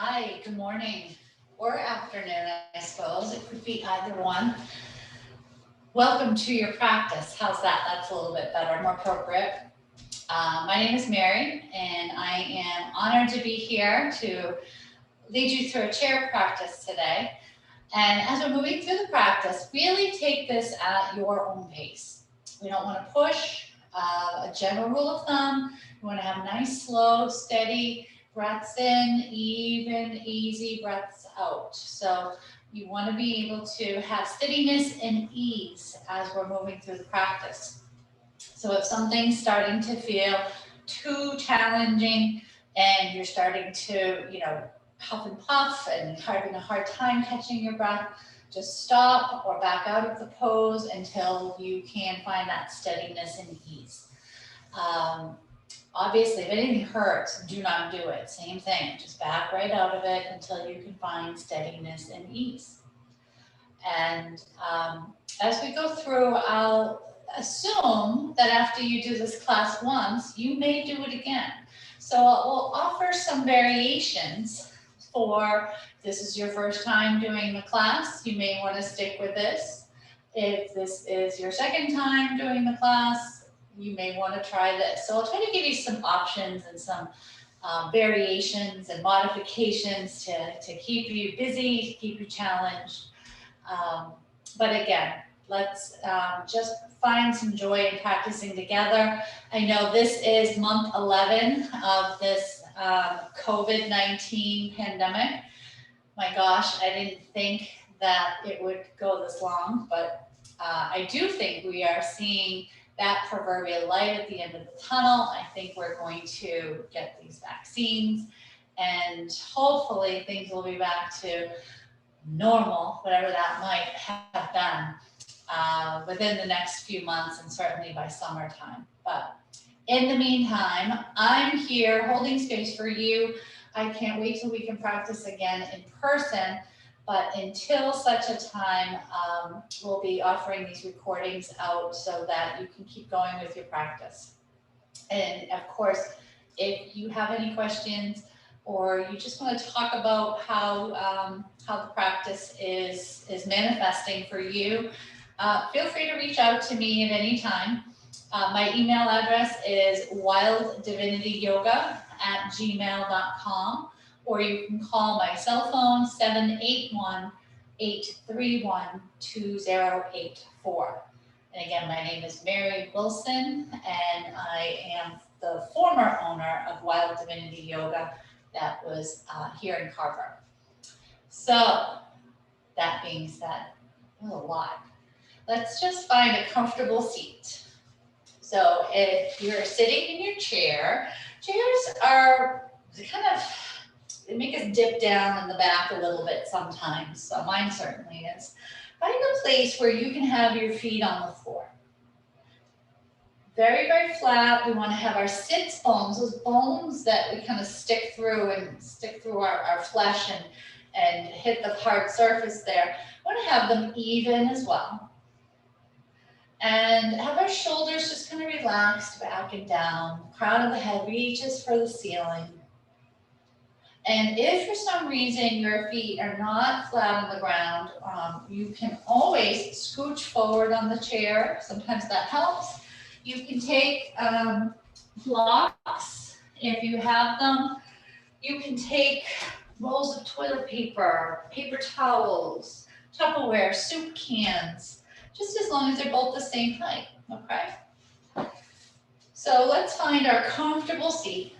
Hi, good morning or afternoon, I suppose. It could be either one. Welcome to your practice. How's that? That's a little bit better, more appropriate. My name is Mary, and I am honored to be here to lead you through a chair practice today. And as we're moving through the practice, really take this at your own pace. We don't want to push. A general rule of thumb, you want to have nice, slow, steady breaths in, even, easy breaths out. So you want to be able to have steadiness and ease as we're moving through the practice. So if something's starting to feel too challenging and you're starting to, puff and puff and having a hard time catching your breath, just stop or back out of the pose until you can find that steadiness and ease. Um, Obviously, if anything hurts, do not do it. Same thing, just back right out of it until you can find steadiness and ease. And as we go through, I'll assume that after you do this class once, you may do it again. So we'll offer some variations for this is your first time doing the class, you may want to stick with this. If this is your second time doing the class, you may want to try this. So I'll try to give you some options and some variations and modifications to keep you busy, to keep you challenged. Um, but again, let's just find some joy in practicing together. I know this is month 11 of this COVID-19 pandemic. My gosh, I didn't think that it would go this long, but I do think we are seeing that proverbial light at the end of the tunnel. I think we're going to get these vaccines and hopefully things will be back to normal, whatever that might have been, within the next few months and certainly by summertime. But in the meantime, I'm here holding space for you. I can't wait till we can practice again in person. But until such a time, we'll be offering these recordings out so that you can keep going with your practice. And of course, if you have any questions or you just want to talk about how the practice is manifesting for you, feel free to reach out to me at any time. My email address is wilddivinityyoga@gmail.com, or you can call my cell phone 781-831-2084. And again, my name is Mary Wilson, and I am the former owner of Wild Divinity Yoga that was here in Carver. So, that being said, that was a lot. Let's just find a comfortable seat. So, if you're sitting in your chair, chairs are kind of, they make us dip down in the back a little bit sometimes. So, mine certainly is. Find a place where you can have your feet on the floor. Very, very flat. We want to have our sits bones, those bones that we kind of stick through our flesh and hit the hard surface there. We want to have them even as well. And have our shoulders just kind of relaxed back and down. The crown of the head reaches for the ceiling. And if for some reason your feet are not flat on the ground, you can always scooch forward on the chair. Sometimes that helps. You can take blocks if you have them. You can take rolls of toilet paper, paper towels, Tupperware, soup cans, just as long as they're both the same height, okay? So let's find our comfortable seat.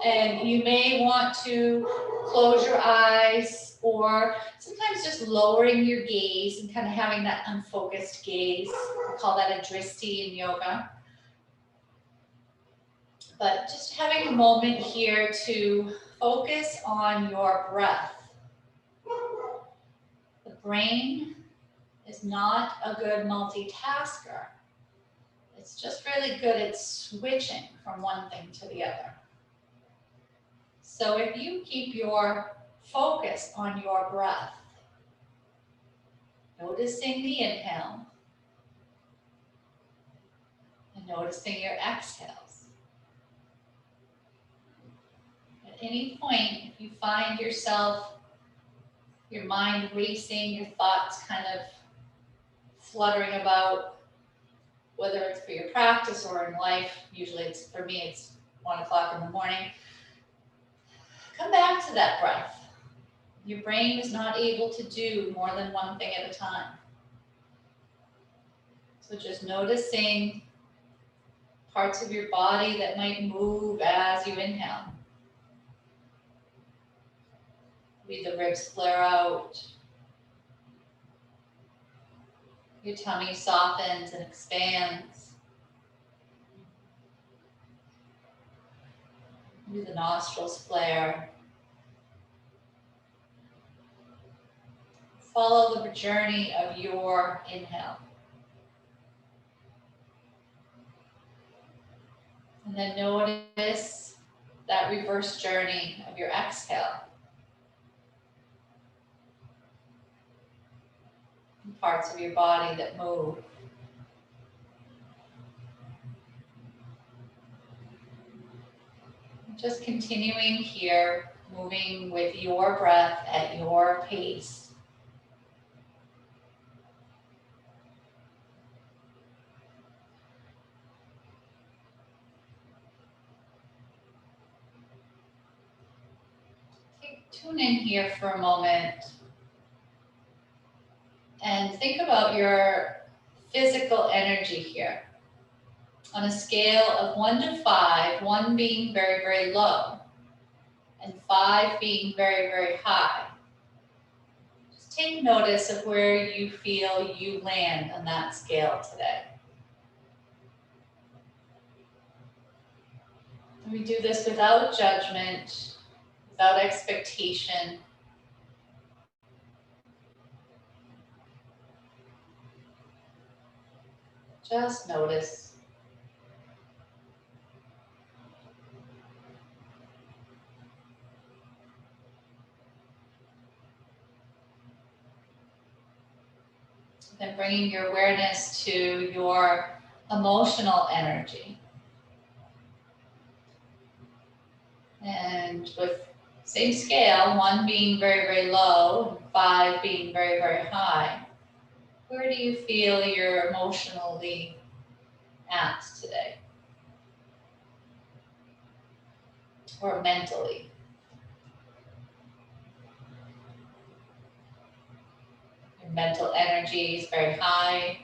And you may want to close your eyes or sometimes just lowering your gaze and kind of having that unfocused gaze. We call that a drishti in yoga. But just having a moment here to focus on your breath. The brain is not a good multitasker. It's just really good at switching from one thing to the other. So if you keep your focus on your breath, noticing the inhale and noticing your exhales, At any point, if you find yourself, your mind racing, your thoughts kind of fluttering about, whether it's for your practice or in life, usually it's, for me, it's 1 o'clock in the morning, come back to that breath. Your brain is not able to do more than one thing at a time. So just noticing parts of your body that might move as you inhale. Maybe the ribs flare out. Your tummy softens and expands. Maybe the nostrils flare. Follow the journey of your inhale. And then notice that reverse journey of your exhale. Parts of your body that move. Just continuing here, moving with your breath at your pace. Tune in here for a moment and think about your physical energy here. On a scale of 1 to 5, 1 being very, very low and 5 being very, very high. Just take notice of where you feel you land on that scale today. And we do this without judgment, without expectation. Just notice. Then bringing your awareness to your emotional energy. And with same scale, 1 being very, very low, and 5 being very, very high, where do you feel you're emotionally at today? Or mentally? Your mental energy is very high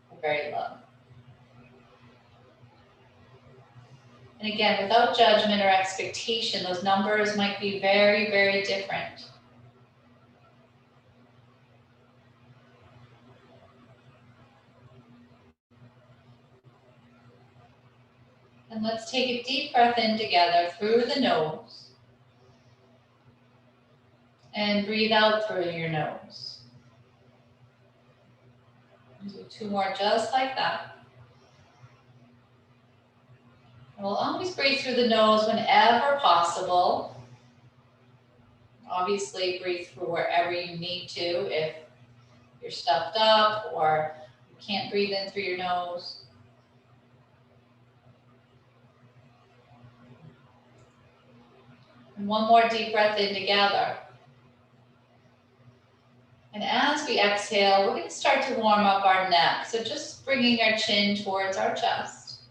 or very low. And again, without judgment or expectation, those numbers might be very, very different. And let's take a deep breath in together through the nose. And breathe out through your nose. Do 2 more just like that. And we'll always breathe through the nose whenever possible. Obviously, breathe through wherever you need to if you're stuffed up or you can't breathe in through your nose. And 1 more deep breath in together. And as we exhale, we're going to start to warm up our neck. So just bringing our chin towards our chest.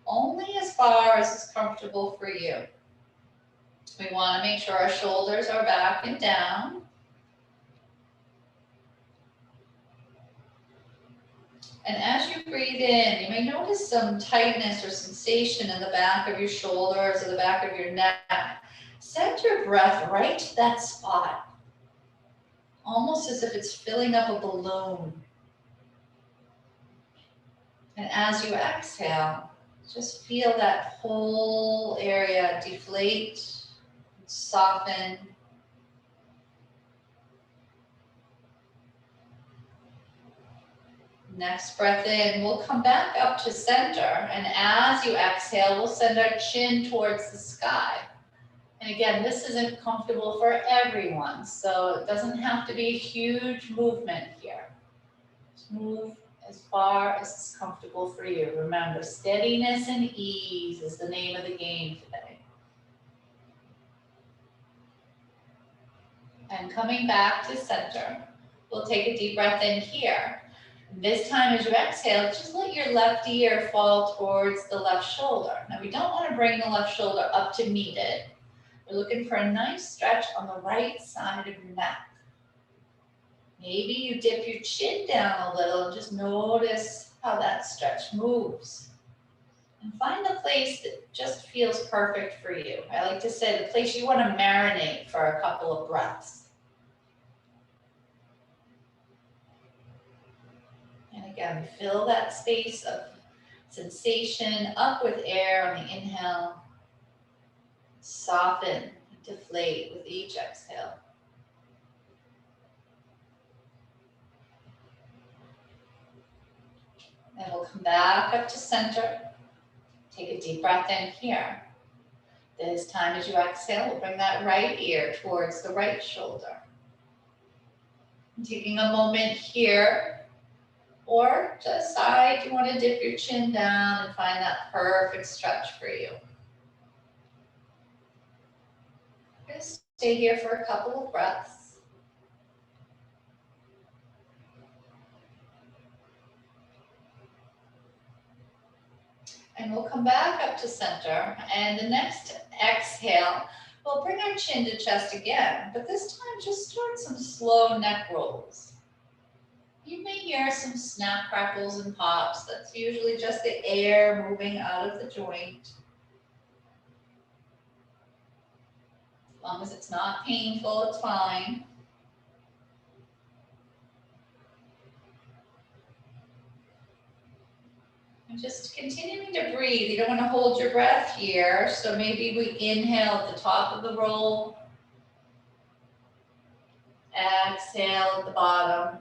Only as far as is comfortable for you. We want to make sure our shoulders are back and down. And as you breathe in, you may notice some tightness or sensation in the back of your shoulders or the back of your neck. Send your breath right to that spot, almost as if it's filling up a balloon. And as you exhale, just feel that whole area deflate, soften. Next breath in, we'll come back up to center. And as you exhale, we'll send our chin towards the sky. And again, this isn't comfortable for everyone, so it doesn't have to be a huge movement here. Just move as far as is comfortable for you. Remember, steadiness and ease is the name of the game today. And coming back to center, we'll take a deep breath in here. This time as you exhale, just let your left ear fall towards the left shoulder. Now we don't want to bring the left shoulder up to meet it. We're looking for a nice stretch on the right side of your neck. Maybe you dip your chin down a little and just notice how that stretch moves. And find the place that just feels perfect for you. I like to say the place you want to marinate for a couple of breaths. And again, fill that space of sensation up with air on the inhale. Soften, deflate with each exhale. And we'll come back up to center. Take a deep breath in here. This time as you exhale, we'll bring that right ear towards the right shoulder. And taking a moment here, or just side, you want to dip your chin down and find that perfect stretch for you. Just stay here for a couple of breaths. And we'll come back up to center. And the next exhale, we'll bring our chin to chest again, but this time just start some slow neck rolls. You may hear some snap, crackles, and pops. That's usually just the air moving out of the joint. As long as it's not painful, it's fine. And just continuing to breathe. You don't want to hold your breath here. So maybe we inhale at the top of the roll. Exhale at the bottom.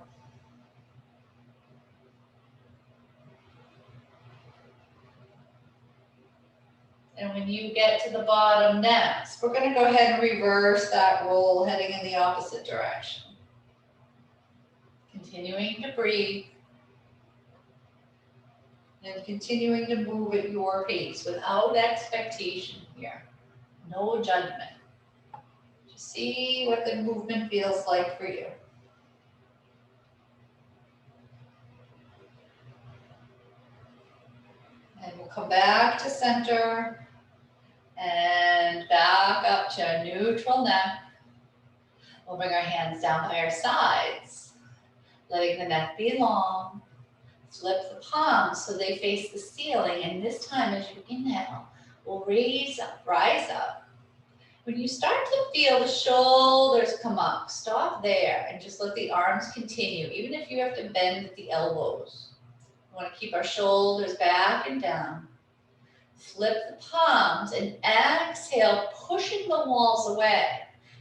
And when you get to the bottom next, we're going to go ahead and reverse that roll, heading in the opposite direction. Continuing to breathe. And continuing to move at your pace without expectation here. No judgment. Just see what the movement feels like for you. And we'll come back to center and back up to a neutral neck. We'll bring our hands down by our sides, letting the neck be long. Flip the palms so they face the ceiling, and this time as you inhale, we'll rise up. When you start to feel the shoulders come up, stop there and just let the arms continue, even if you have to bend at the elbows. We want to keep our shoulders back and down. Flip the palms and exhale, pushing the walls away.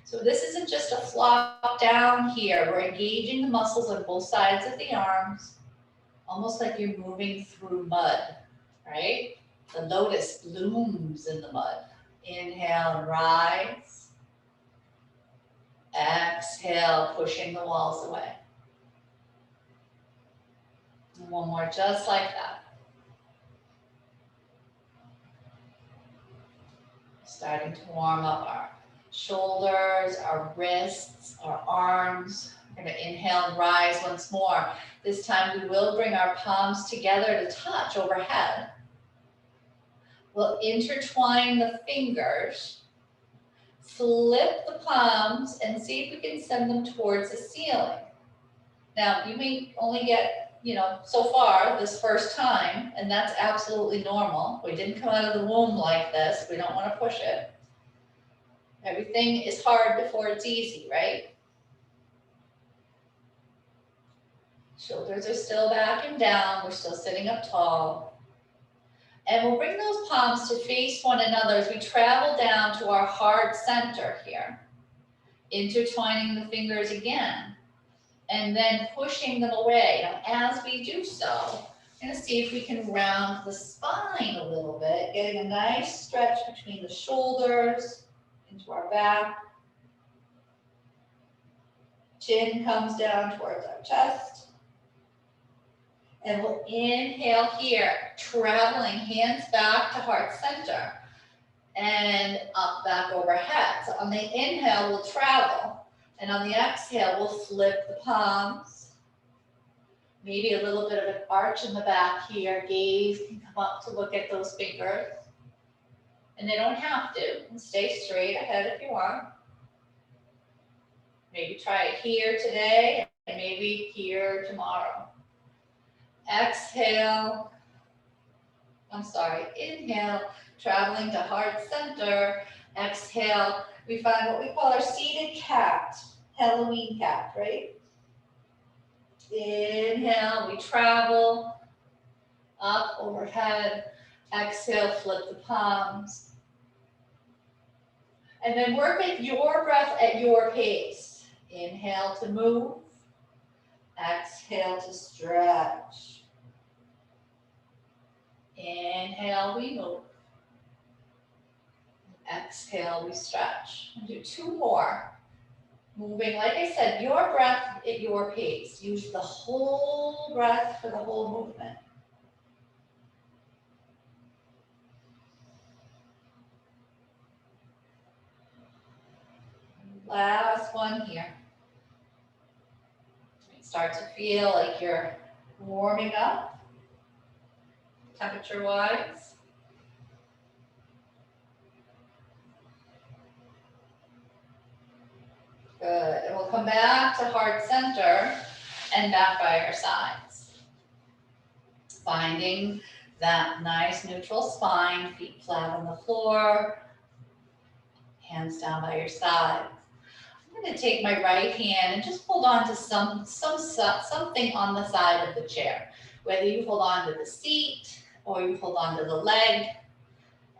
So this isn't just a flop down here. We're engaging the muscles on both sides of the arms. Almost like you're moving through mud, right? The lotus blooms in the mud. Inhale and rise. Exhale, pushing the walls away. And one more, just like that. Starting to warm up our shoulders, our wrists, our arms. We're going to inhale and rise once more. This time we will bring our palms together to touch overhead. We'll intertwine the fingers, flip the palms, and see if we can send them towards the ceiling. Now, you may only get, so far this first time, and that's absolutely normal. We didn't come out of the womb like this. We don't want to push it. Everything is hard before it's easy, right? Shoulders are still back and down. We're still sitting up tall. And we'll bring those palms to face one another as we travel down to our heart center here. Intertwining the fingers again. And then pushing them away. Now, as we do so, we're going to see if we can round the spine a little bit, getting a nice stretch between the shoulders into our back. Chin comes down towards our chest. And we'll inhale here, traveling hands back to heart center and up back overhead. So on the inhale, we'll travel. And on the exhale, we'll flip the palms. Maybe a little bit of an arch in the back here. Gaze can come up to look at those fingers. And they don't have to. Stay straight ahead if you want. Maybe try it here today and maybe here tomorrow. Exhale. Inhale, traveling to heart center. Exhale, we find what we call our seated cat, Halloween cat, right? Inhale, we travel up overhead. Exhale, flip the palms. And then work at your breath at your pace. Inhale to move. Exhale to stretch. Inhale, we move. Exhale, we stretch. And do two more. Moving, like I said, your breath at your pace. Use the whole breath for the whole movement. Last one here. Start to feel like you're warming up, temperature-wise. Good, and we'll come back to heart center and back by our sides. Finding that nice neutral spine, feet flat on the floor, hands down by your sides. I'm going to take my right hand and just hold on to something on the side of the chair. Whether you hold on to the seat or you hold on to the leg.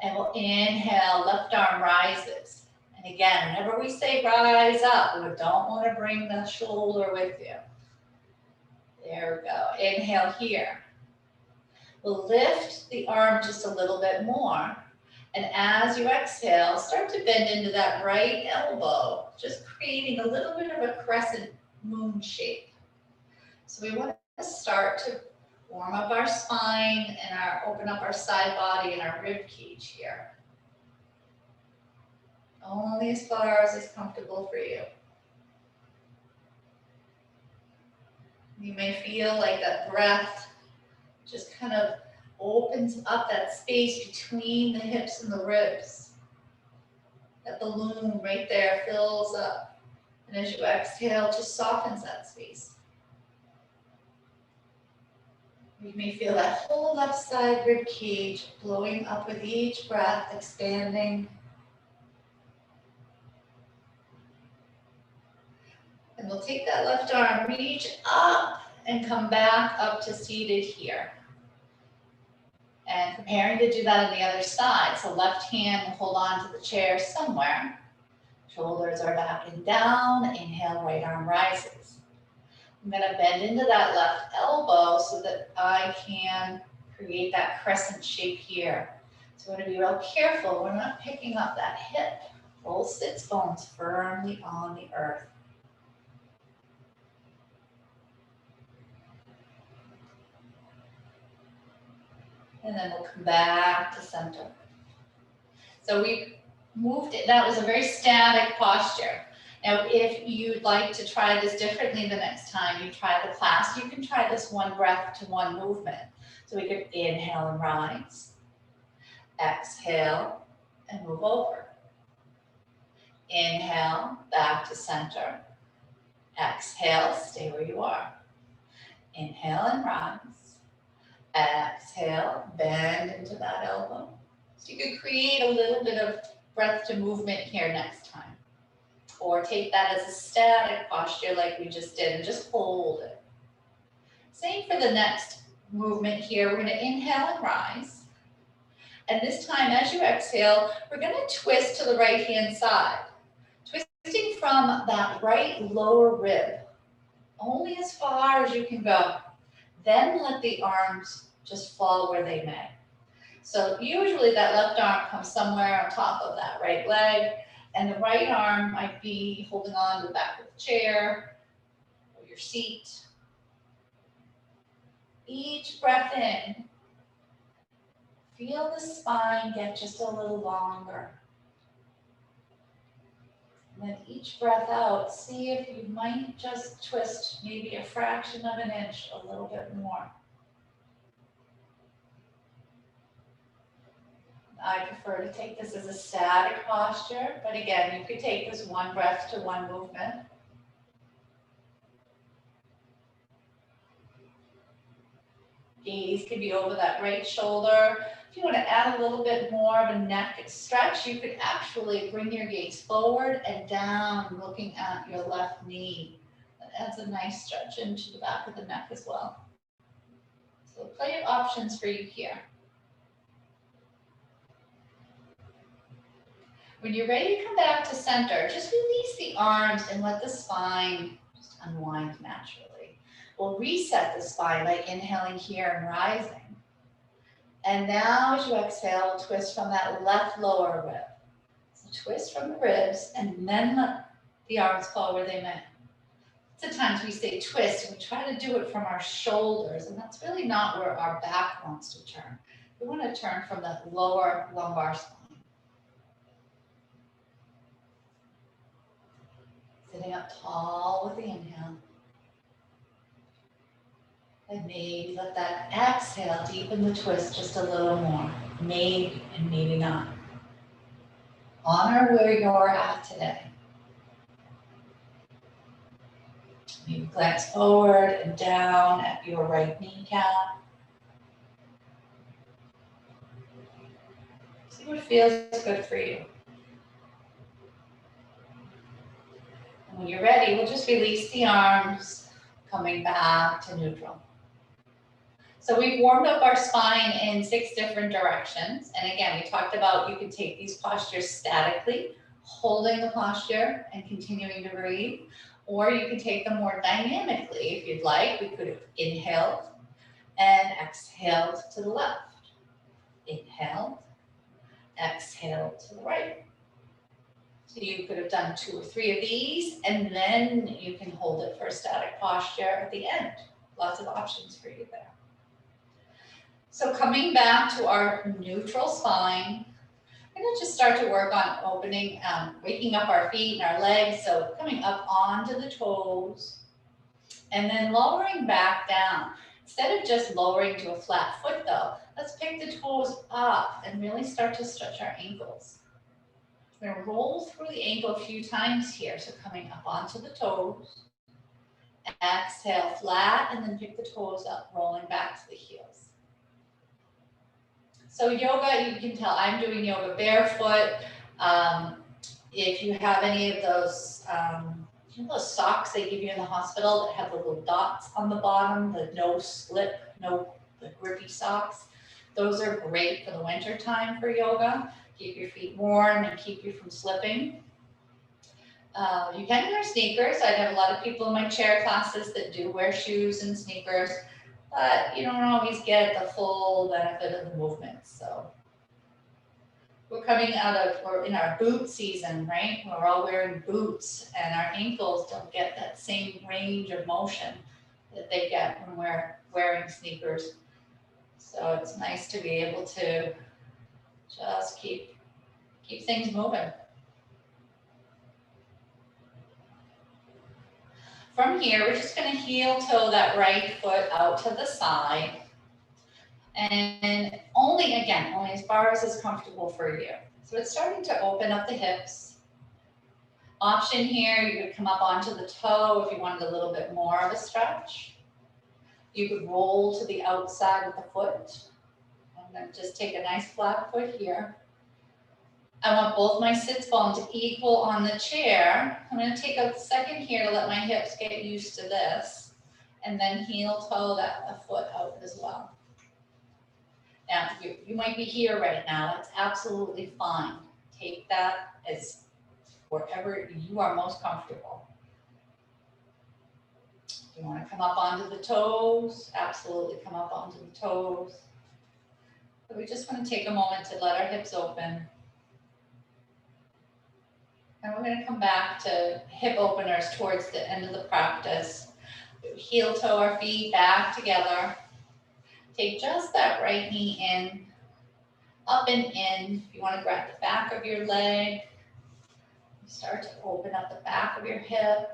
And we'll inhale, left arm rises. And again, whenever we say rise up, we don't want to bring the shoulder with you. There we go. Inhale here. We'll lift the arm just a little bit more. And as you exhale, start to bend into that right elbow, just creating a little bit of a crescent moon shape. So we want to start to warm up our spine and open up our side body and our rib cage here. Only as far as is comfortable for you. You may feel like that breath just kind of opens up that space between the hips and the ribs. That balloon right there fills up. And as you exhale, just softens that space. You may feel that whole left side rib cage blowing up with each breath, expanding. And we'll take that left arm, reach up and come back up to seated here. And preparing to do that on the other side. So left hand will hold on to the chair somewhere. Shoulders are back and down. Inhale, right arm rises. I'm going to bend into that left elbow so that I can create that crescent shape here. So we're going to be real careful. We're not picking up that hip. Both sits bones firmly on the earth. And then we'll come back to center. So we moved it. That was a very static posture. Now, if you'd like to try this differently the next time you try the class, you can try this one breath to one movement. So we could inhale and rise, exhale and move over. Inhale, back to center. Exhale, stay where you are. Inhale and rise. Exhale, bend into that elbow. So you could create a little bit of breath to movement here next time. Or take that as a static posture like we just did and just hold it. Same for the next movement here. We're going to inhale and rise. And this time as you exhale, we're going to twist to the right hand side. Twisting from that right lower rib, only as far as you can go. Then let the arms just fall where they may. So usually that left arm comes somewhere on top of that right leg, and the right arm might be holding on to the back of the chair or your seat. Each breath in, feel the spine get just a little longer. And then each breath out, see if you might just twist maybe a fraction of an inch a little bit more. I prefer to take this as a static posture, but again, you could take this one breath to one movement. Gaze could be over that right shoulder. If you want to add a little bit more of a neck stretch, you could actually bring your gaze forward and down, looking at your left knee. That adds a nice stretch into the back of the neck as well. So plenty of options for you here. When you're ready to come back to center, just release the arms and let the spine just unwind naturally. We'll reset the spine by inhaling here and rising. And now as you exhale, twist from that left lower rib. So twist from the ribs and then let the arms fall where they may. Sometimes we say twist and we try to do it from our shoulders, and that's really not where our back wants to turn. We want to turn from the lower lumbar spine. Sitting up tall with the inhale. And maybe let that exhale deepen the twist just a little more. Maybe and maybe not. Honor where you're at today. Maybe glance forward and down at your right kneecap. See what feels good for you. And when you're ready, we'll just release the arms, coming back to neutral. So we've warmed up our spine in 6 different directions. And again, we talked about you can take these postures statically, holding the posture and continuing to breathe. Or you can take them more dynamically if you'd like. We could have inhaled and exhaled to the left. Inhaled, exhaled to the right. So you could have done 2 or 3 of these, and then you can hold it for a static posture at the end. Lots of options for you there. So coming back to our neutral spine, we're going to just start to work on opening, waking up our feet and our legs. So coming up onto the toes and then lowering back down. Instead of just lowering to a flat foot though, let's pick the toes up and really start to stretch our ankles. We're going to roll through the ankle a few times here. So coming up onto the toes, exhale flat and then pick the toes up, rolling back to the heels. So yoga, you can tell I'm doing yoga barefoot. If you have any of those, you know those socks they give you in the hospital that have the little dots on the bottom, the no slip, the grippy socks. Those are great for the winter time for yoga. Keep your feet warm and keep you from slipping. You can wear sneakers. I have a lot of people in my chair classes that do wear shoes and sneakers. But you don't always get the full benefit of the movement. So we're in our boot season, right? We're all wearing boots and our ankles don't get that same range of motion that they get when we're wearing sneakers. So it's nice to be able to just keep things moving. From here, we're just going to heel toe that right foot out to the side. And only as far as is comfortable for you. So it's starting to open up the hips. Option here, you could come up onto the toe if you wanted a little bit more of a stretch. You could roll to the outside of the foot. And then just take a nice flat foot here. I want both my sits bones equal on the chair. I'm going to take a second here to let my hips get used to this. And then heel toe that foot out as well. Now, you might be here right now. That's absolutely fine. Take that as wherever you are most comfortable. If you want to come up onto the toes, absolutely come up onto the toes. But we just want to take a moment to let our hips open. And we're going to come back to hip openers towards the end of the practice. Heel toe our feet back together. Take just that right knee in, up and in. If you want to grab the back of your leg, You start to open up the back of your hip.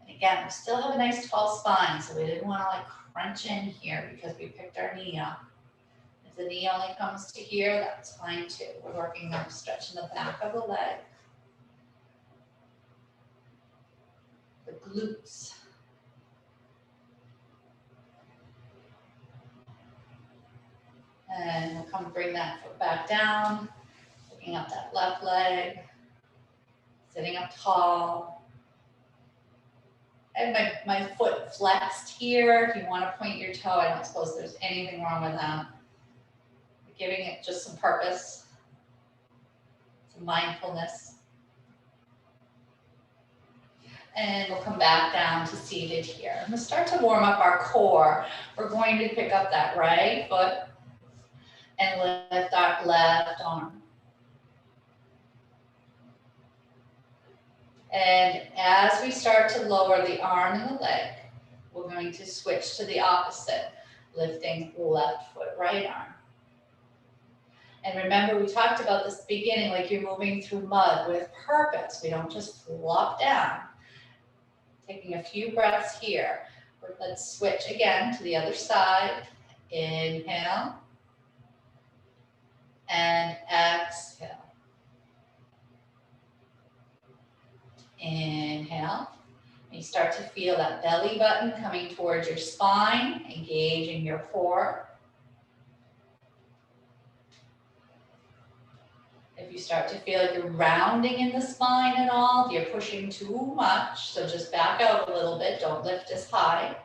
And again, we still have a nice tall spine, so we didn't want to like crunch in here because we picked our knee up. If the knee only comes to here, that's fine too. We're working on stretching the back of the leg, the glutes. And we'll come bring that foot back down, picking up that left leg, sitting up tall. And my foot flexed here. If you want to point your toe, I don't suppose there's anything wrong with that. Giving it just some purpose, some mindfulness. And we'll come back down to seated here. I'm going to start to warm up our core. We're going to pick up that right foot and lift our left arm. And as we start to lower the arm and the leg, we're going to switch to the opposite, lifting left foot, right arm. And remember, we talked about this at the beginning, like you're moving through mud with purpose. We don't just flop down. Taking a few breaths here. Let's switch again to the other side. Inhale. And exhale. Inhale. And you start to feel that belly button coming towards your spine, engaging your core. If you start to feel like you're rounding in the spine at all, you're pushing too much, so just back out a little bit, don't lift as high.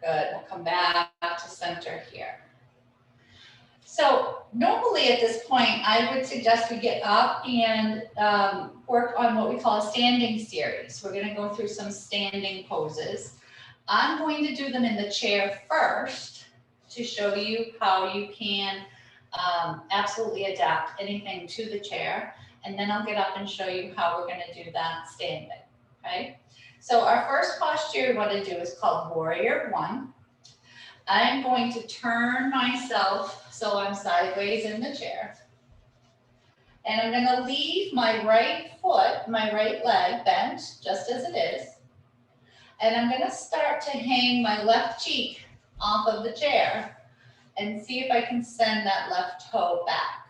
Good, we'll come back to center here. So normally at this point, I would suggest we get up and work on what we call a standing series. We're gonna go through some standing poses. I'm going to do them in the chair first to show you how you can absolutely adapt anything to the chair. And then I'll get up and show you how we're gonna do that standing, okay? So our first posture we wanna do is called Warrior One. I'm going to turn myself so I'm sideways in the chair. And I'm going to leave my right foot, my right leg bent just as it is. And I'm going to start to hang my left cheek off of the chair and see if I can send that left toe back.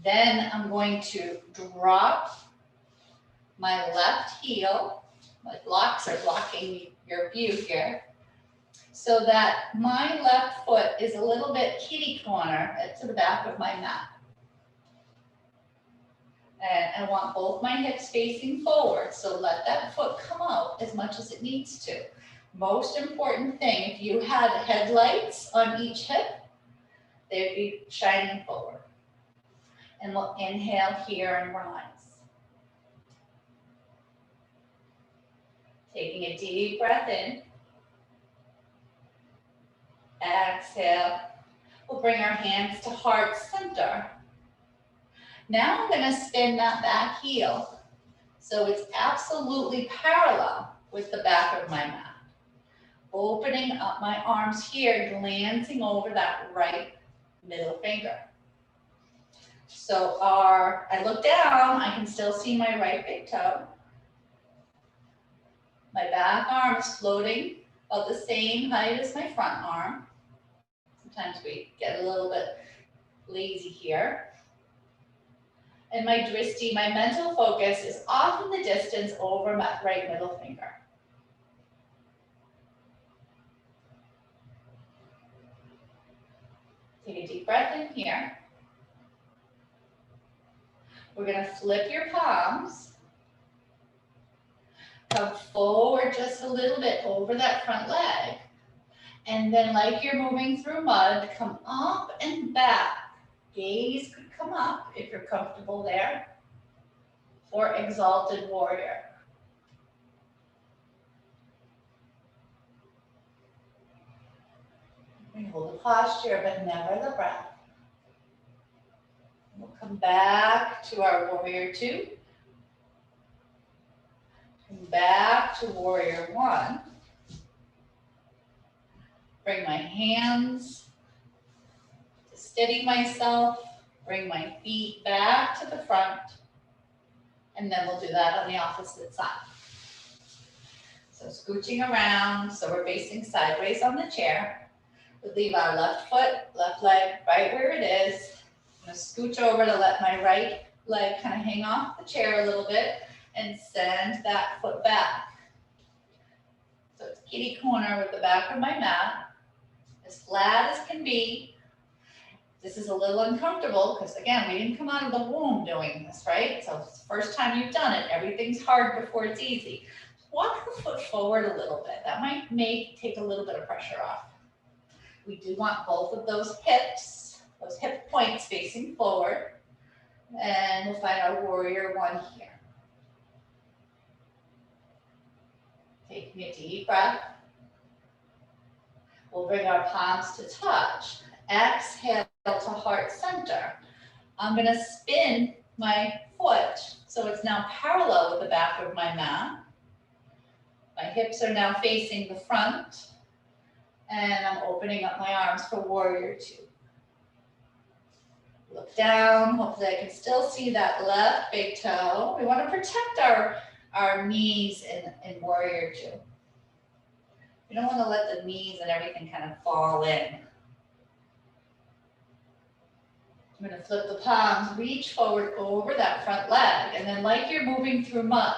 Then I'm going to drop my left heel. My blocks are blocking your view here, so that my left foot is a little bit kitty corner to the back of my mat. And I want both my hips facing forward, so let that foot come out as much as it needs to. Most important thing, if you had headlights on each hip, they'd be shining forward. And we'll inhale here and rise. Taking a deep breath in. Exhale. We'll bring our hands to heart center. Now I'm going to spin that back heel so it's absolutely parallel with the back of my mat. Opening up my arms here, glancing over that right middle finger. So I look down, I can still see my right big toe. My back arm is floating about the same height as my front arm. Sometimes we get a little bit lazy here. And my drishti, my mental focus, is off in the distance over my right middle finger. Take a deep breath in here. We're going to flip your palms. Come forward just a little bit over that front leg. And then like you're moving through mud, come up and back. Gaze could come up if you're comfortable there. Or exalted warrior. We hold the posture, but never the breath. We'll come back to our warrior two. Come back to warrior one. Bring my hands to steady myself. Bring my feet back to the front. And then we'll do that on the opposite side. So scooching around, so we're facing sideways on the chair. We leave our left foot, left leg right where it is. I'm gonna scooch over to let my right leg kind of hang off the chair a little bit and send that foot back. So it's kitty corner with the back of my mat, as flat as can be. This is a little uncomfortable because again, we didn't come out of the womb doing this, right? So it's the first time you've done it, everything's hard before it's easy. Walk the foot forward a little bit. That might take a little bit of pressure off. We do want both of those hip points facing forward. And we'll find our warrior one here. Taking a deep breath. We'll bring our palms to touch. Exhale to heart center. I'm going to spin my foot so it's now parallel with the back of my mat. My hips are now facing the front. And I'm opening up my arms for warrior two. Look down. Hopefully I can still see that left big toe. We want to protect our knees in warrior two. We don't want to let the knees and everything kind of fall in. I'm going to flip the palms, reach forward over that front leg, and then like you're moving through mud,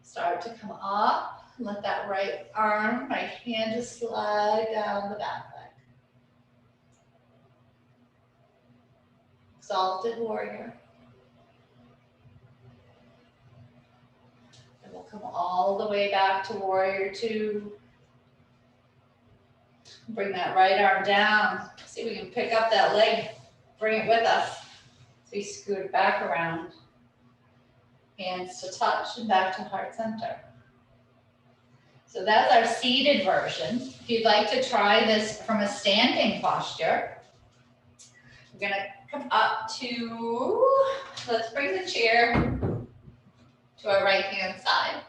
start to come up. Let that right arm, right hand just slide down the back leg. Exalted warrior. And we'll come all the way back to warrior two. Bring that right arm down. See if we can pick up that leg, bring it with us. So we scoot it back around. Hands to touch and back to heart center. So that's our seated version. If you'd like to try this from a standing posture, we're gonna come up to, let's bring the chair to our right hand side.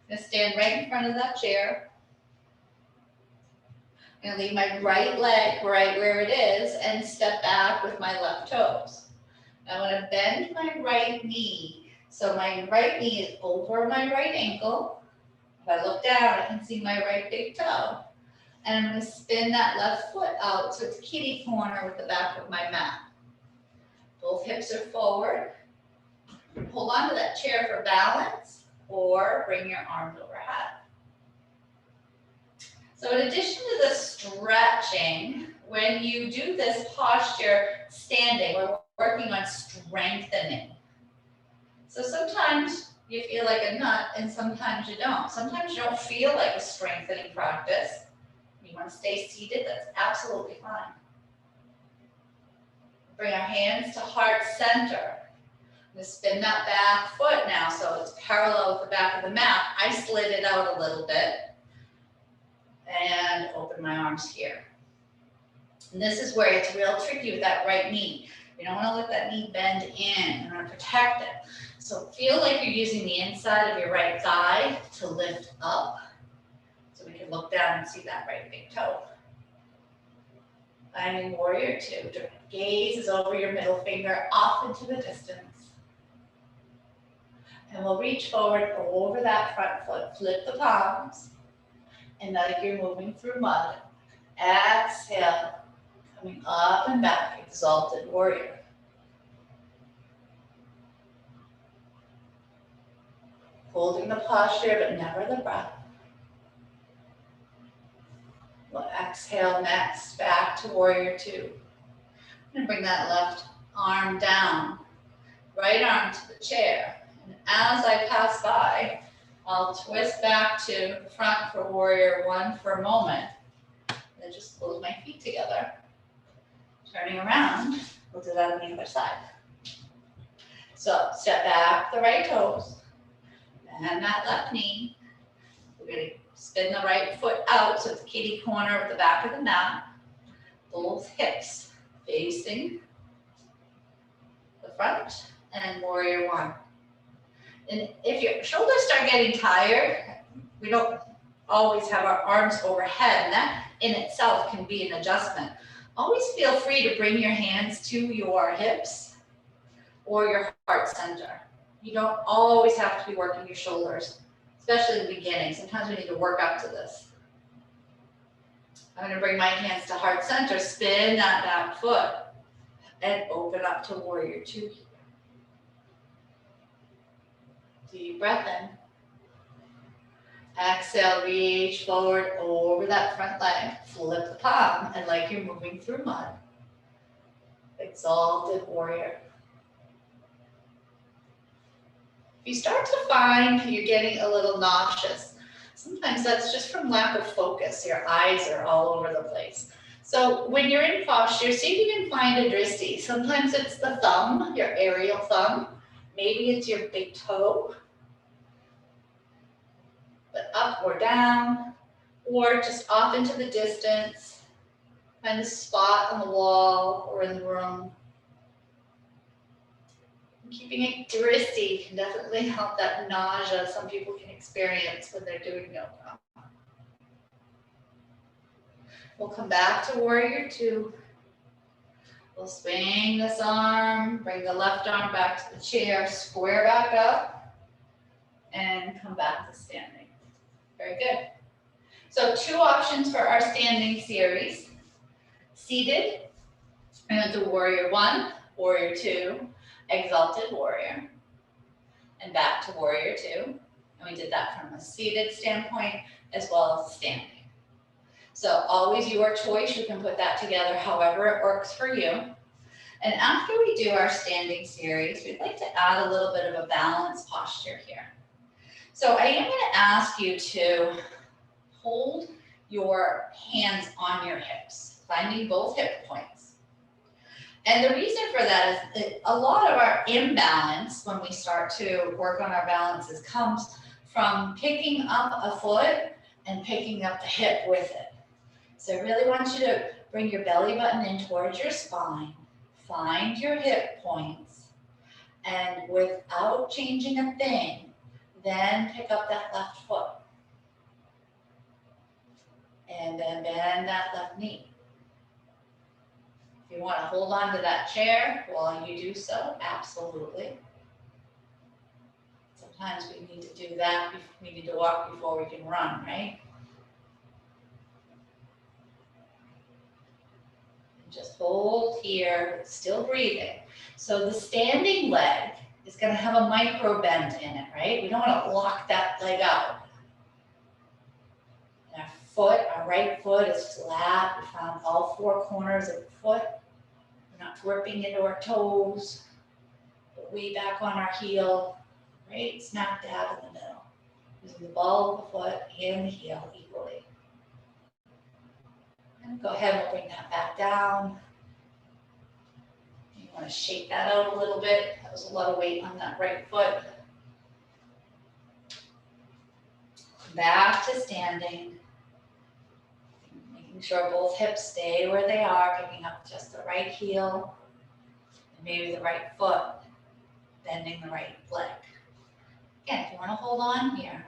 I'm gonna stand right in front of that chair. I'm gonna leave my right leg right where it is and step back with my left toes. I wanna bend my right knee. So my right knee is over my right ankle. If I look down, I can see my right big toe. And I'm going to spin that left foot out so it's kitty corner with the back of my mat. Both hips are forward. Hold on to that chair for balance or bring your arms overhead. So in addition to the stretching, when you do this posture standing, we're working on strengthening. So sometimes you feel like a nut and sometimes you don't. Sometimes you don't feel like a strengthening practice. You want to stay seated, that's absolutely fine. Bring our hands to heart center. I'm going to spin that back foot now so it's parallel with the back of the mat. I slid it out a little bit and open my arms here. And this is where it's real tricky with that right knee. You don't want to let that knee bend in. You want to protect it. So feel like you're using the inside of your right thigh to lift up. So we can look down and see that right big toe. Finding warrior two. Gaze is over your middle finger off into the distance. And we'll reach forward, go over that front foot, flip the palms. And like you're moving through mud. Exhale, coming up and back, exalted warrior. Holding the posture, but never the breath. We'll exhale next, back to warrior two. I'm gonna bring that left arm down, right arm to the chair. And as I pass by, I'll twist back to the front for warrior one for a moment. Then just close my feet together. Turning around, we'll do that on the other side. So step back the right toes. And that left knee. We're going to spin the right foot out so it's kitty corner with the back of the mat. Both hips facing the front and warrior one. And if your shoulders start getting tired, we don't always have our arms overhead, and that in itself can be an adjustment. Always feel free to bring your hands to your hips or your heart center. You don't always have to be working your shoulders, especially in the beginning. Sometimes we need to work up to this. I'm going to bring my hands to heart center, spin that back foot, and open up to warrior two. Deep breath in. Exhale, reach forward over that front leg. Flip the palm, and like you're moving through mud. Exalted warrior. If you start to find you're getting a little nauseous, sometimes that's just from lack of focus. Your eyes are all over the place. So when you're in posture, see if you can find a drishti. Sometimes it's the thumb, your aerial thumb. Maybe it's your big toe. But up or down, or just off into the distance. Find a spot on the wall or in the room. Keeping it drishti can definitely help that nausea some people can experience when they're doing yoga. We'll come back to warrior two. We'll swing this arm, bring the left arm back to the chair, square back up, and come back to standing. Very good. So 2 options for our standing series. Seated, and do warrior one, warrior two, exalted warrior, and back to warrior two. And we did that from a seated standpoint as well as standing. So always your choice. You can put that together however it works for you. And after we do our standing series, we'd like to add a little bit of a balanced posture here. So I am going to ask you to hold your hands on your hips, finding both hip points. And the reason for that is that a lot of our imbalance when we start to work on our balances comes from picking up a foot and picking up the hip with it. So I really want you to bring your belly button in towards your spine, find your hip points, and without changing a thing, then pick up that left foot. And then bend that left knee. If you want to hold on to that chair while you do so, absolutely. Sometimes we need to do that. We need to walk before we can run, right? And just hold here, still breathing. So the standing leg is going to have a micro bend in it, right? We don't want to lock that leg out. And our foot, our right foot is flat. We found all 4 corners of the foot. We're not gripping into our toes, but way back on our heel, right? Smack dab in the middle. Using the ball of the foot and the heel equally. And go ahead and we'll bring that back down. You want to shake that out a little bit. That was a lot of weight on that right foot. Back to standing. Making sure both hips stay where they are, picking up just the right heel and maybe the right foot, bending the right leg. Again, if you want to hold on here,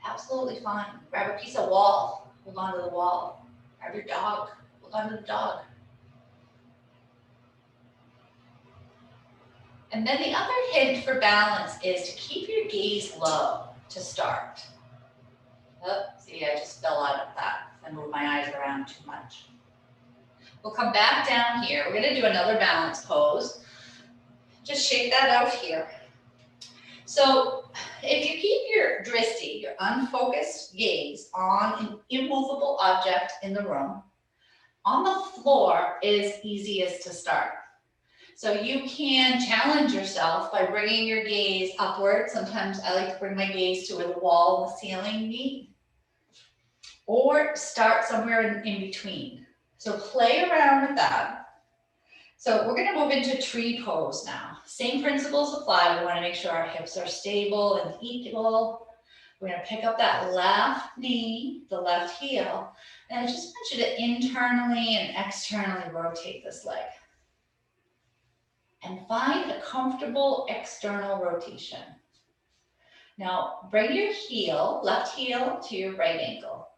absolutely fine. Grab a piece of wall, hold on to the wall. Grab your dog, hold on to the dog. And then the other hint for balance is to keep your gaze low to start. Oh, see, I just fell out of that. I moved my eyes around too much. We'll come back down here. We're going to do another balance pose. Just shake that out here. So if you keep your drishti, your unfocused gaze, on an immovable object in the room, on the floor is easiest to start. So you can challenge yourself by bringing your gaze upward. Sometimes I like to bring my gaze to where the wall and the ceiling meet. Or start somewhere in between. So play around with that. So we're going to move into tree pose now. Same principles apply. We want to make sure our hips are stable and equal. We're going to pick up that left knee, the left heel, and I just want you to internally and externally rotate this leg. And find a comfortable external rotation. Now bring your heel, left heel to your right ankle.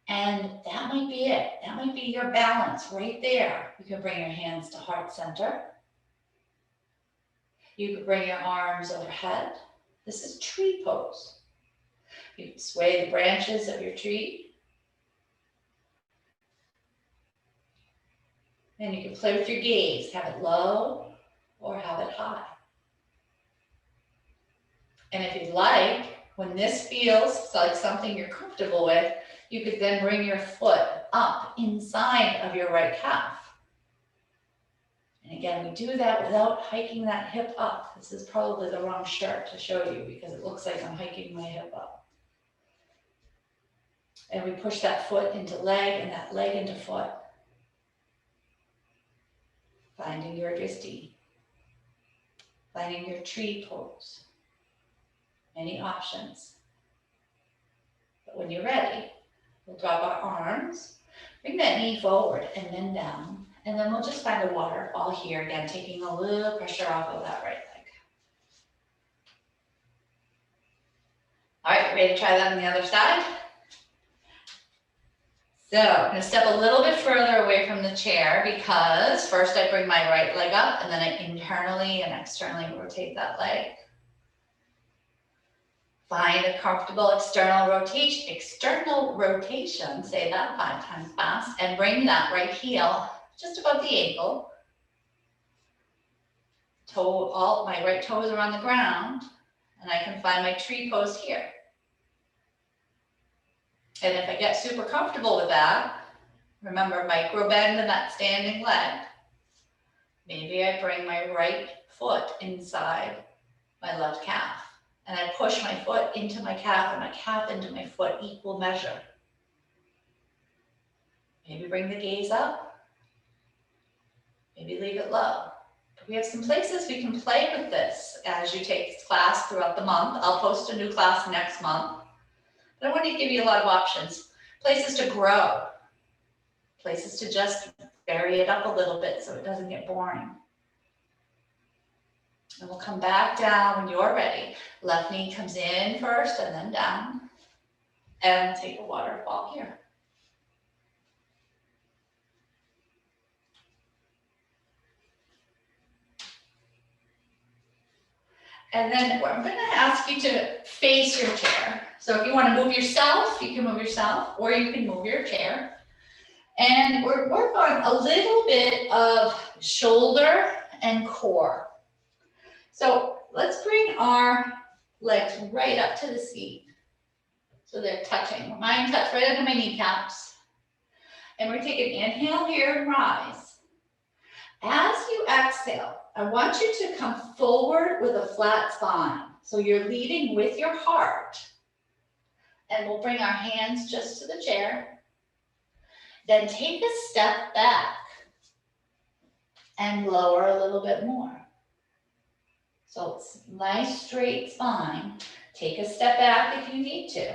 And that might be it. That might be your balance right there. You can bring your hands to heart center. You could bring your arms overhead. This is tree pose. You can sway the branches of your tree. And you can play with your gaze. Have it low or have it high. And if you'd like, when this feels like something you're comfortable with, you could then bring your foot up inside of your right calf. And again, we do that without hiking that hip up. This is probably the wrong shirt to show you because it looks like I'm hiking my hip up. And we push that foot into leg and that leg into foot. Finding your disti. Finding your tree pose. Any options. But when you're ready, we'll drop our arms, bring that knee forward and then down. And then we'll just find a waterfall here, again, taking a little pressure off of that right leg. All right, ready to try that on the other side? So I'm going to step a little bit further away from the chair because first I bring my right leg up and then I internally and externally rotate that leg. Find a comfortable external rotation, say that 5 times fast, and bring that right heel just above the ankle. My right toes are on the ground, and I can find my tree pose here. And if I get super comfortable with that, remember micro bend in that standing leg. Maybe I bring my right foot inside my left calf. And I push my foot into my calf and my calf into my foot, equal measure. Maybe bring the gaze up. Maybe leave it low. We have some places we can play with this as you take this class throughout the month. I'll post a new class next month. But I want to give you a lot of options. Places to grow. Places to just vary it up a little bit so it doesn't get boring. And we'll come back down when you're ready. Left knee comes in first and then down. And we'll take a waterfall here. And then I'm going to ask you to face your chair. So if you want to move yourself, you can move yourself, or you can move your chair. And we're working on a little bit of shoulder and core. So let's bring our legs right up to the seat. So they're touching. Mine touch right under my kneecaps. And we're taking an inhale here and rise. As you exhale, I want you to come forward with a flat spine. So you're leading with your heart. And we'll bring our hands just to the chair. Then take a step back and lower a little bit more. So it's nice straight spine. Take a step back if you need to.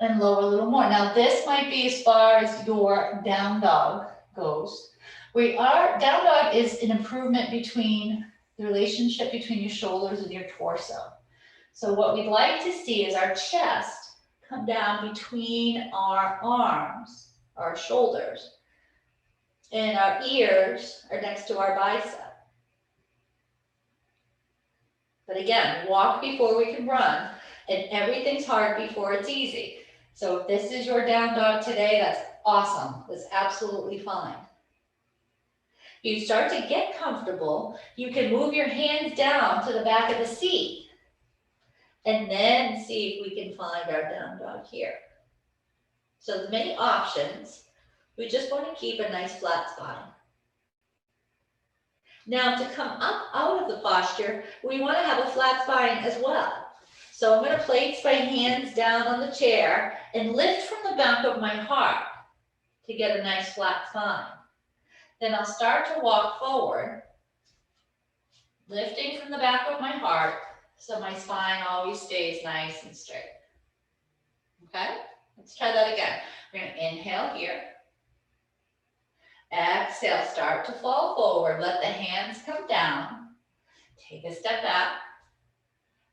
And lower a little more. Now this might be as far as your down dog goes. Down dog is an improvement between the relationship between your shoulders and your torso. So what we'd like to see is our chest come down between our arms, our shoulders, and our ears are next to our bicep. But again, walk before we can run, and everything's hard before it's easy. So if this is your down dog today, that's awesome. That's absolutely fine. You start to get comfortable, you can move your hands down to the back of the seat and then see if we can find our down dog here. So there's many options. We just want to keep a nice flat spine. Now to come up out of the posture, we want to have a flat spine as well. So I'm going to place my hands down on the chair and lift from the back of my heart to get a nice flat spine. Then I'll start to walk forward, lifting from the back of my heart so my spine always stays nice and straight. Okay, let's try that again. We're going to inhale here. Exhale, start to fall forward. Let the hands come down. Take a step back.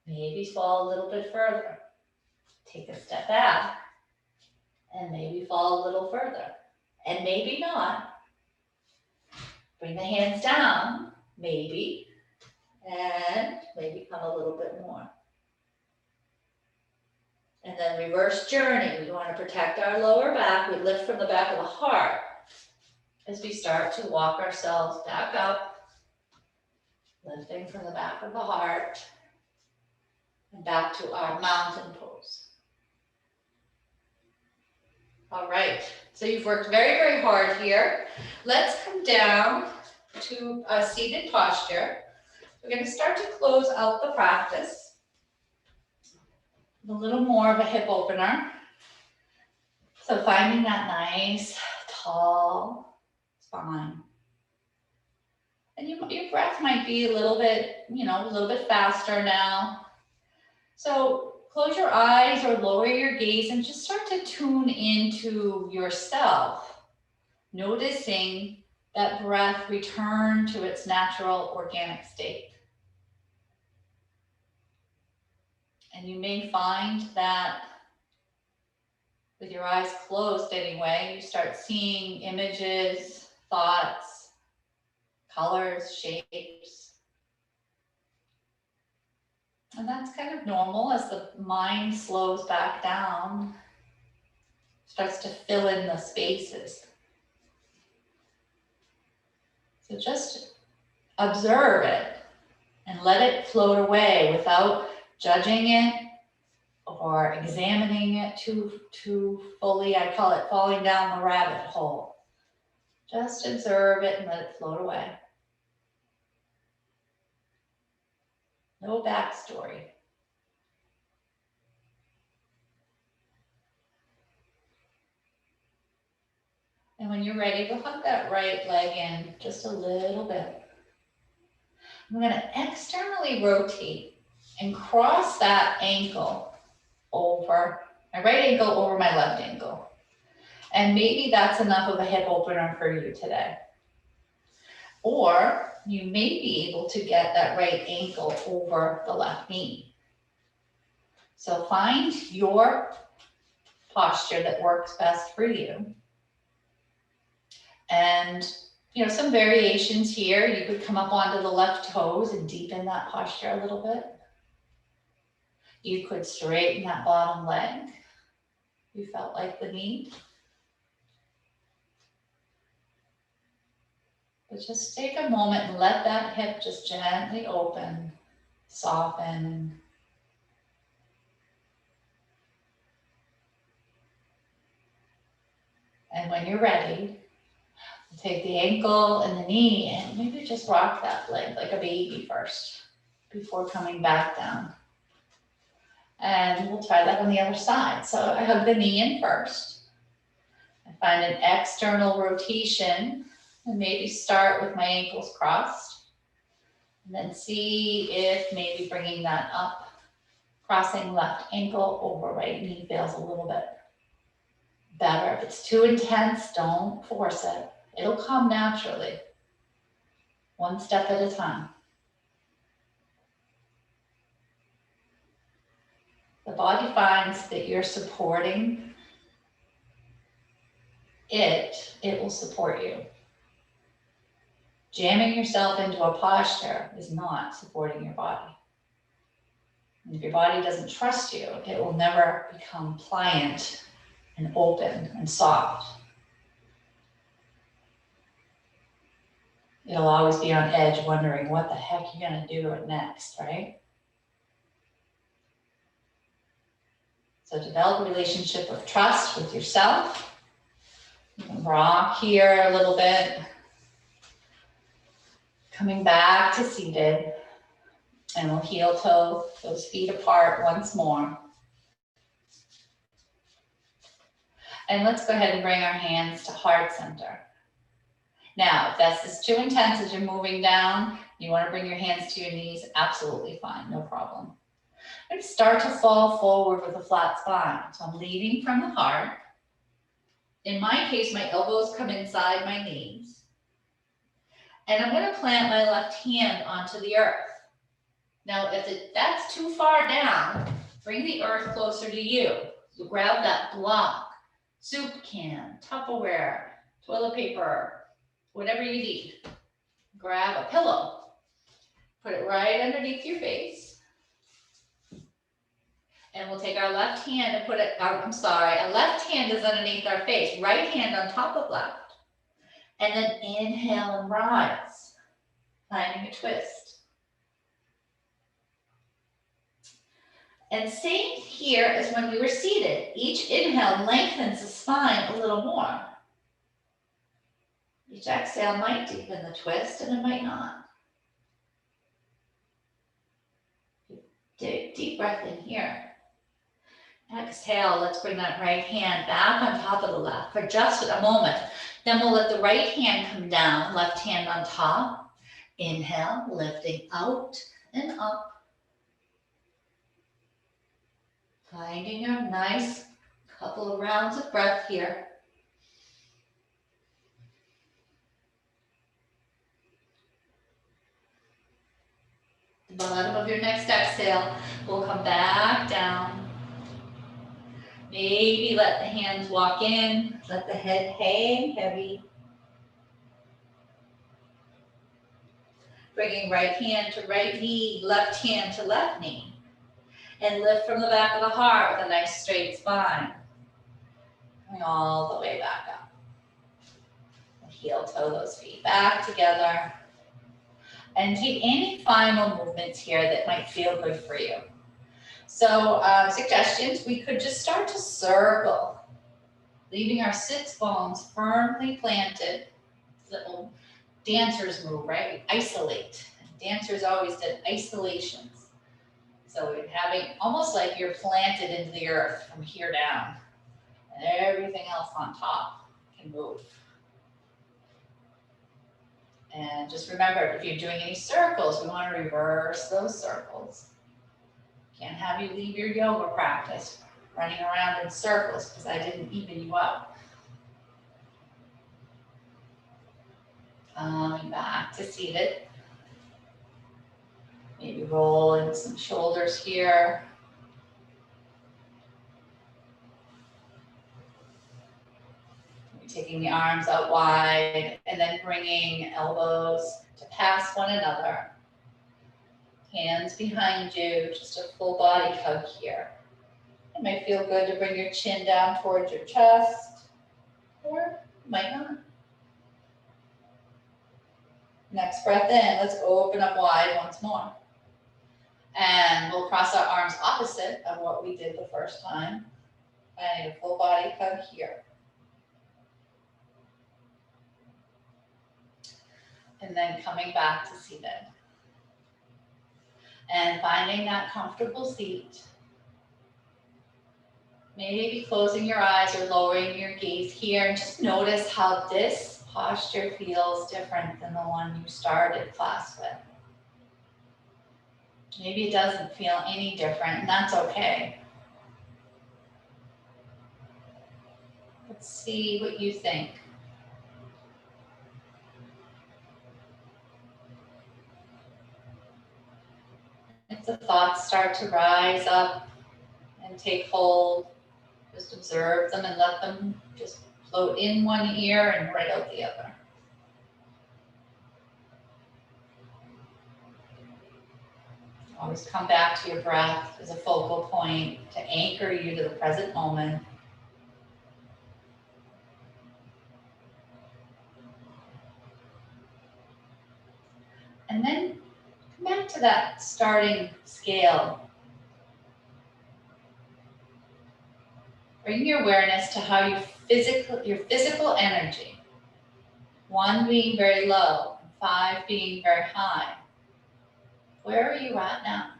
Maybe fall a little bit further. Take a step back. and maybe fall a little further, and maybe not. Bring the hands down, maybe, and maybe come a little bit more. And then reverse journey. We want to protect our lower back. We lift from the back of the heart as we start to walk ourselves back up, lifting from the back of the heart and back to our mountain pose. All right, so you've worked very, very hard here. Let's come down to a seated posture. We're going to start to close out the practice with a little more of a hip opener. So finding that nice, tall spine. And your breath might be a little bit, a little bit faster now. So close your eyes or lower your gaze and just start to tune into yourself, noticing that breath return to its natural organic state. And you may find that with your eyes closed anyway, you start seeing images, thoughts, colors, shapes. And that's kind of normal as the mind slows back down, starts to fill in the spaces. So just observe it and let it float away without judging it or examining it too fully. I call it falling down the rabbit hole. Just observe it and let it float away. No backstory. And when you're ready, go hug that right leg in just a little bit. I'm going to externally rotate and cross that ankle over, my right ankle over my left ankle. And maybe that's enough of a hip opener for you today. Or you may be able to get that right ankle over the left knee. So find your posture that works best for you. And, some variations here. You could come up onto the left toes and deepen that posture a little bit. You could straighten that bottom leg. You felt like the need. But just take a moment and let that hip just gently open, soften. And when you're ready, take the ankle and the knee and maybe just rock that leg like a baby first before coming back down. And we'll try that on the other side. So I hug the knee in first. I find an external rotation and maybe start with my ankles crossed. And then see if maybe bringing that up, crossing left ankle over right knee feels a little bit better. If it's too intense, don't force it. It'll come naturally, one step at a time. The body finds that you're supporting it, it will support you. Jamming yourself into a posture is not supporting your body. And if your body doesn't trust you, it will never become pliant and open and soft. It'll always be on edge wondering what the heck you're going to do next, right? So develop a relationship of trust with yourself. You can rock here a little bit. Coming back to seated. And we'll heel toe those feet apart once more. And let's go ahead and bring our hands to heart center. Now, if this is too intense as you're moving down, you want to bring your hands to your knees, absolutely fine, no problem. I'm going to start to fall forward with a flat spine. So I'm leading from the heart. In my case, my elbows come inside my knees. And I'm going to plant my left hand onto the earth. Now, if that's too far down, bring the earth closer to you. So grab that block soup can, Tupperware, toilet paper, whatever you need. Grab a pillow, put it right underneath your face. And we'll take our left hand and put it, our left hand is underneath our face, right hand on top of left. And then inhale and rise, finding a twist. And same here as when we were seated. Each inhale lengthens the spine a little more. Each exhale might deepen the twist and it might not. Take a deep breath in here. Exhale, let's bring that right hand back on top of the left for just a moment. Then we'll let the right hand come down, left hand on top. Inhale, lifting out and up. Finding a nice couple of rounds of breath here. The bottom of your next exhale will come back down. Maybe let the hands walk in, let the head hang heavy. Bringing right hand to right knee, left hand to left knee. And lift from the back of the heart with a nice straight spine. Coming all the way back up. Heel toe those feet back together. And take any final movements here that might feel good for you. So suggestions, we could just start to circle, leaving our sits bones firmly planted. Little dancers move, right? We isolate. Dancers always did isolations. So we're having almost like you're planted into the earth from here down. And everything else on top can move. And just remember, if you're doing any circles, we want to reverse those circles. Can't have you leave your yoga practice running around in circles because I didn't even you up. Coming back to seated. Maybe rolling some shoulders here. Maybe taking the arms out wide and then bringing elbows to pass one another. Hands behind you, just a full body hug here. It might feel good to bring your chin down towards your chest, or it might not. Next breath in, let's open up wide once more. And we'll cross our arms opposite of what we did the first time. And a full body hug here. And then coming back to seated. And finding that comfortable seat. Maybe closing your eyes or lowering your gaze here and just notice how this posture feels different than the one you started class with. Maybe it doesn't feel any different, and that's okay. Let's see what you think. If the thoughts start to rise up and take hold, just observe them and let them just float in one ear and right out the other. Always come back to your breath as a focal point to anchor you to the present moment. And then come back to that starting scale. Bring your awareness to how your physical energy, 1 being very low, 5 being very high. Where are you at now?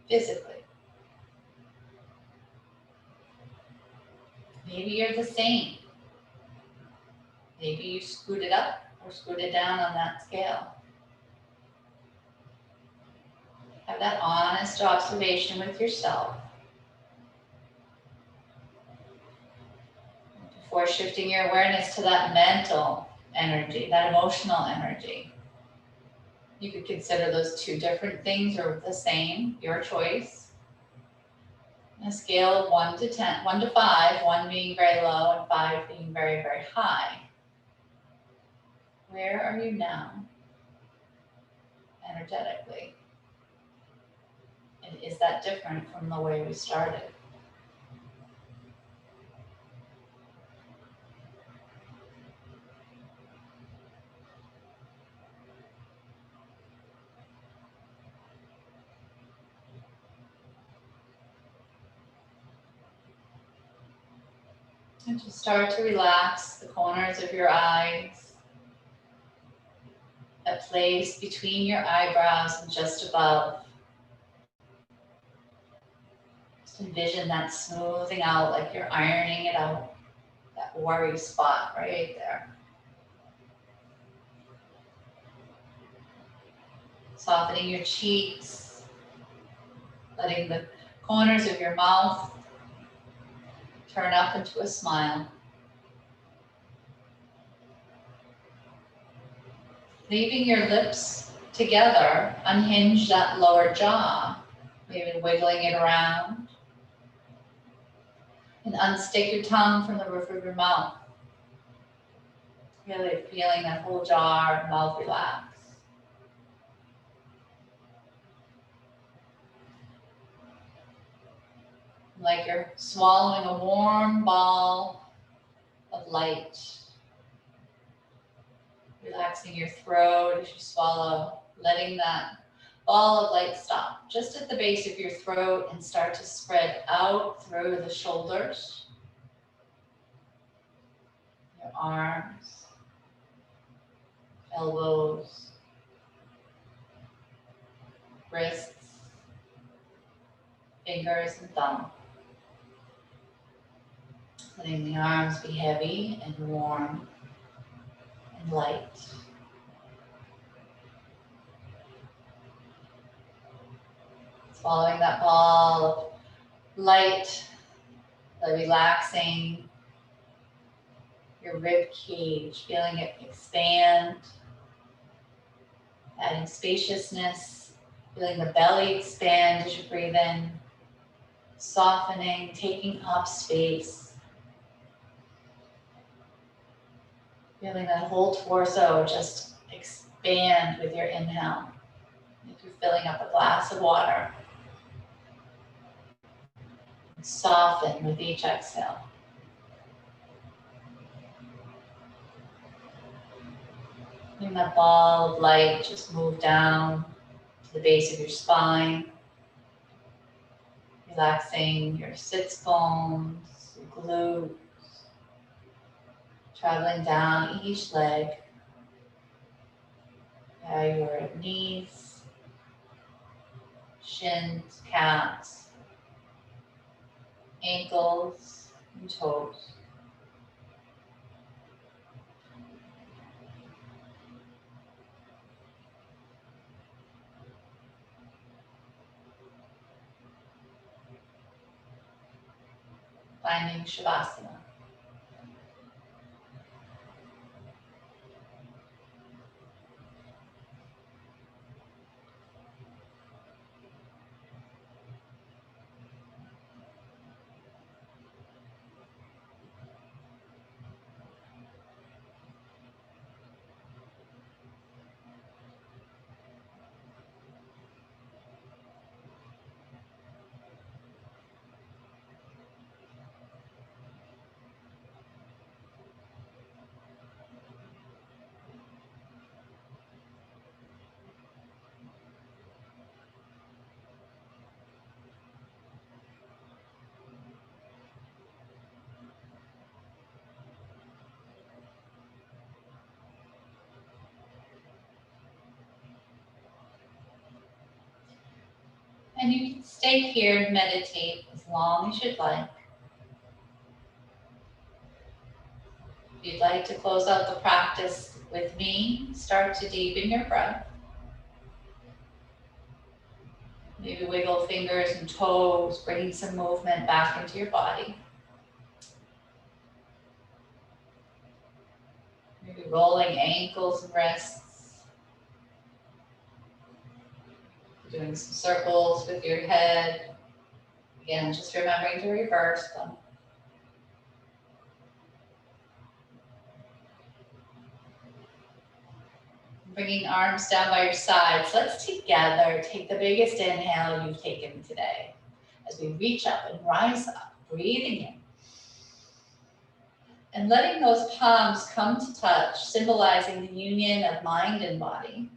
Physically. Maybe you're the same. Maybe you scooted up or scooted down on that scale. Have that honest observation with yourself. Before shifting your awareness to that mental energy, that emotional energy. You could consider those two different things or the same, your choice. On a scale of 1 to 10, 1 to 5, 1 being very low and 5 being very, very high. Where are you now, energetically? And is that different from the way we started? And just start to relax the corners of your eyes, that place between your eyebrows and just above. Just envision that smoothing out like you're ironing it out, that worry spot right there. Softening your cheeks, letting the corners of your mouth turn up into a smile. Leaving your lips together, unhinge that lower jaw, maybe wiggling it around. And unstick your tongue from the roof of your mouth. Really feeling that whole jaw and mouth relax. Like you're swallowing a warm ball of light. Relaxing your throat as you swallow, letting that ball of light stop just at the base of your throat and start to spread out through the shoulders, your arms, elbows, wrists, fingers and thumb. Letting the arms be heavy and warm and light. Following that ball of light, relaxing your rib cage, feeling it expand, adding spaciousness, feeling the belly expand as you breathe in, softening, taking up space, feeling that whole torso just expand with your inhale. If you're filling up a glass of water, soften with each exhale. Letting that ball of light just move down to the base of your spine, relaxing your sits bones, your glutes, traveling down each leg, your knees, shins, calves, ankles, and toes. Finding Shavasana. And you can stay here and meditate as long as you'd like. If you'd like to close out the practice with me, start to deepen your breath. Maybe wiggle fingers and toes, bringing some movement back into your body. Maybe rolling ankles and wrists. Doing some circles with your head, Again, just remembering to reverse them. Bringing arms down by your sides. Let's together take the biggest inhale you've taken today. As we reach up and rise up, breathing in. And letting those palms come to touch, symbolizing the union of mind and body.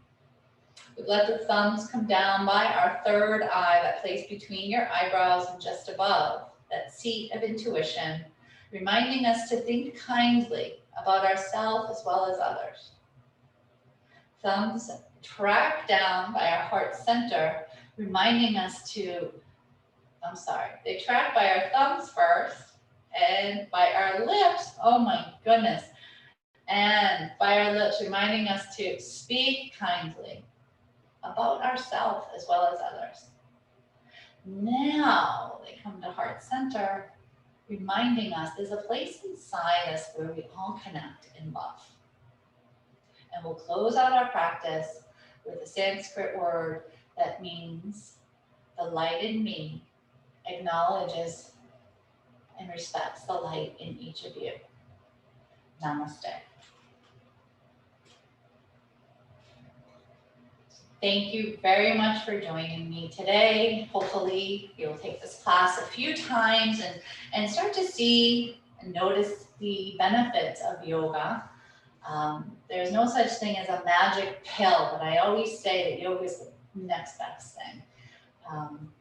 We let the thumbs come down by our third eye, that place between your eyebrows and just above, that seat of intuition, reminding us to think kindly about ourselves as well as others. Thumbs track down by our heart center, reminding us to, they track by our thumbs first and by our lips, oh my goodness, and by our lips, reminding us to speak kindly about ourselves as well as others. Now they come to heart center, reminding us there's a place inside us where we all connect in love. And we'll close out our practice with a Sanskrit word that means the light in me acknowledges and respects the light in each of you. Namaste. Thank you very much for joining me today. Hopefully you'll take this class a few times and start to see and notice the benefits of yoga. There's no such thing as a magic pill, but I always say that yoga is the next best thing.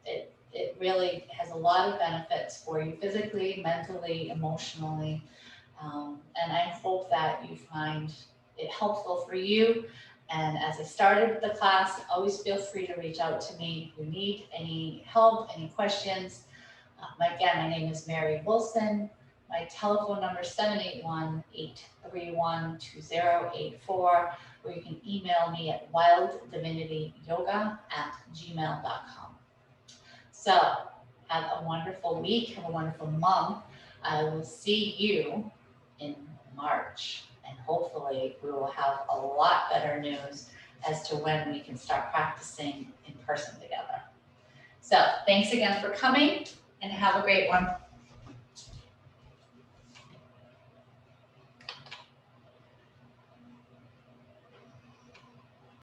It really has a lot of benefits for you physically, mentally, emotionally. And I hope that you find it helpful for you. And as I started the class, always feel free to reach out to me if you need any help, any questions. Again, my name is Mary Wilson. My telephone number is 781-831-2084, or you can email me at wilddivinityyoga@gmail.com. So have a wonderful week, have a wonderful month. I will see you in March, and hopefully we will have a lot better news as to when we can start practicing in person together. So thanks again for coming, and have a great one.